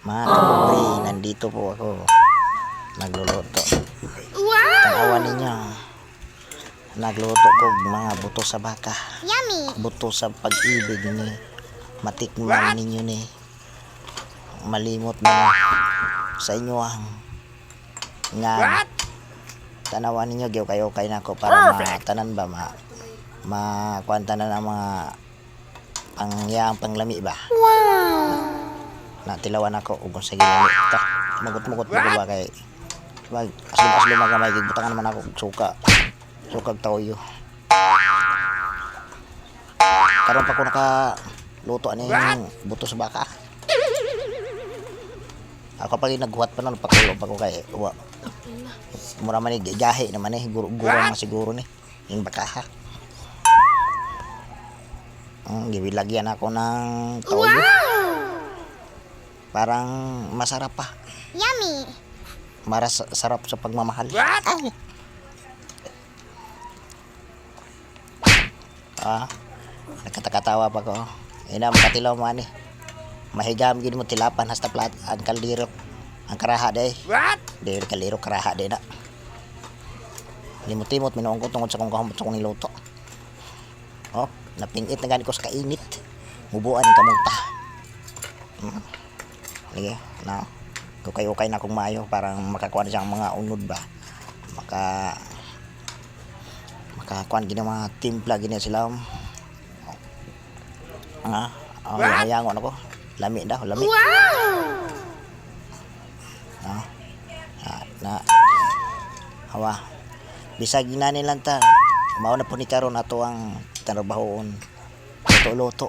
Mga kabugri, nandito po ako. Nagluluto. Tanawan ninyo. Nagluto ko mga buto sa baka. Yummy! Buto sa pag-ibig ni. Matikman ninyo ni. Malimot na sa inyo ang nga. Tanawan ninyo, giyo kayo kay nako para matanan ba makuanta na ng mga panglami ba. Natilawan ako ug sa ginamit ta mugot-mugot mo ba kay aslo magamay gid butangan naman ako og suka toyo karon pa ko naka luto ani buto sa baka ako pa naghuwat pa non pakulo pa ko kay mura man ni gahi naman gurang siguro ni yung baka gibilagyan ako ng toyo. Parang masarap pa. Yummy! Sarap sa pagmamahal. Nakatakatawa pa ko. Ina makatilaw mo ani. Mahigam gid mo tilapan hasta plat ang kaldero. Ang karaha day. Day kaldero karaha day na. Limot-limot minuong ko tungod sa kung kahumot sa kong niluto. Napingit na gani ko sa kainit. Mubuan ang kamuta. Sige, na. Kukay-ukay na kong mayo para makakuha na siyang mga unod ba. Makakuha gina mga timpla gina sila. Yangon ako. Lami daw, lami. Hawa. Bisag na nilang ta. Mao na po ni karon ato ang trabahoon. Luto-luto.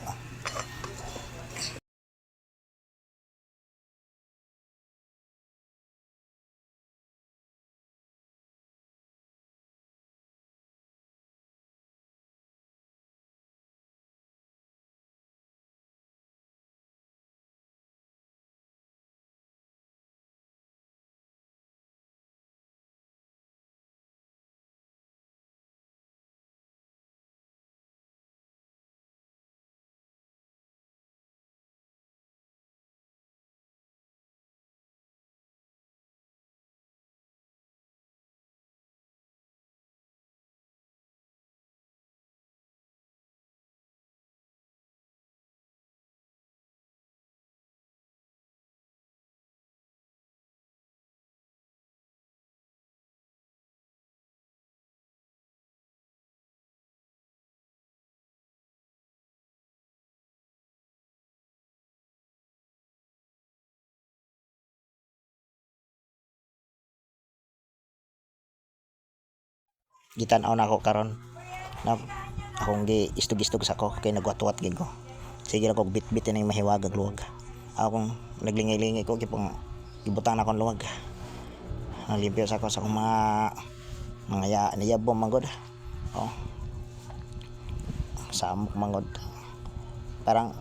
Gitan-aw na ako karon na akong istog-istog sa ko kay nagwat-wat gid ko. Sige ra kog bit-bit na yung mahiwag ag luwag. Akong naglingi-lingi ko gipong gibutang na akong luwag. Nalimpyo sa ko sa akong mga niyabong manggod. Samok manggod. Parang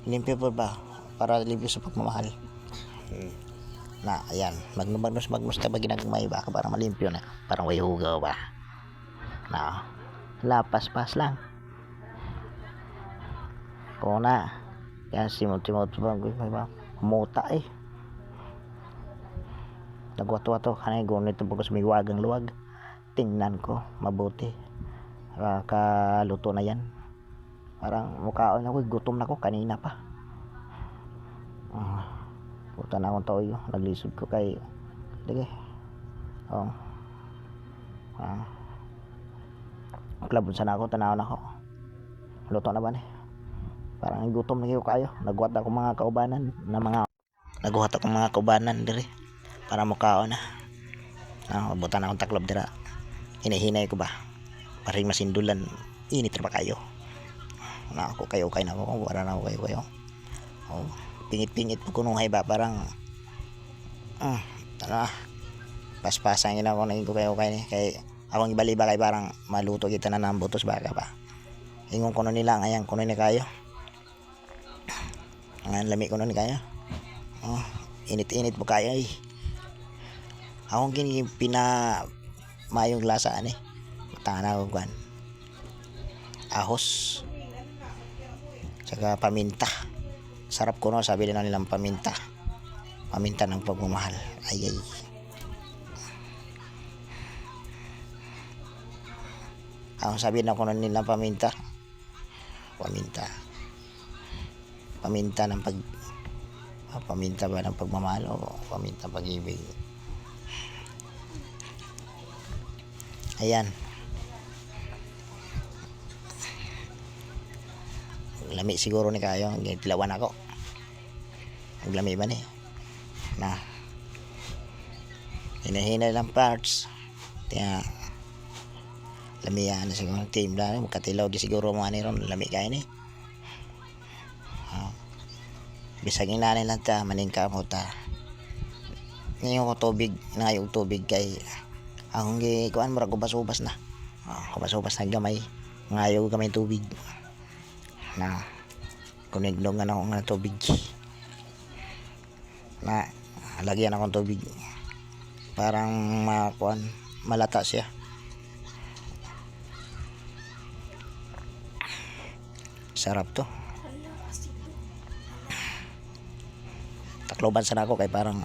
limpyo po ba para limpyo sa pagmamahal. Na ayan magnos ta ba ginagmay ba para malimpyo na parang way hugaw ba na lapas-pas lang ko na kaya simot ba muta nagwato-wato kanay gunit po ko sa miwagang luwag tingnan ko mabuti kaluto na yan parang mukhaon ako gutom na ko kanina pa puta na akong toyo naglisod ko kay sige klabon sana ako tanaw na ako luto na ba ni parang gutom na kayo naghuwat ako mga kaubanan diri para mukhaon na mabuta na akong taklob dira hinahinay ko ba para masindulan init ra ba kayo na ako kayo na ako wala na ako kayo pingit-pingit po kunuhay ba parang paspasan yun ako naging ko kayo kay akong ibali ba kay parang maluto kita na ng butos baka ba ingon kuno nila ayan kuno ni kayo ang lami kuno ni kayo init-init po kayo akong gini mayong lasa tana ko kwan ahos saka paminta sarap kuno sabi din nilang paminta paminta ng pagmamahal. Ay ay. Ang sabi na ko nila paminta ng paminta ba ng pagmamahal o paminta pag-ibig. Ayan, lami siguro ni kayo, tilawan ako naglami ba ni na hinahinay lang parts kaya lamihan na siguro team na magkatilaw di siguro mga niron lami kayo ni bisag inanay lang ta maningka mo ta ngayon ko tubig nangayog tubig kay akong gikuan murag ubas-ubas na ubas-ubas na gamay ngayog gamay tubig na kunigdong ako nga tubig na lagyan akong tubig parang makuan malata siya. Sarap to. Takloban sana ako kay parang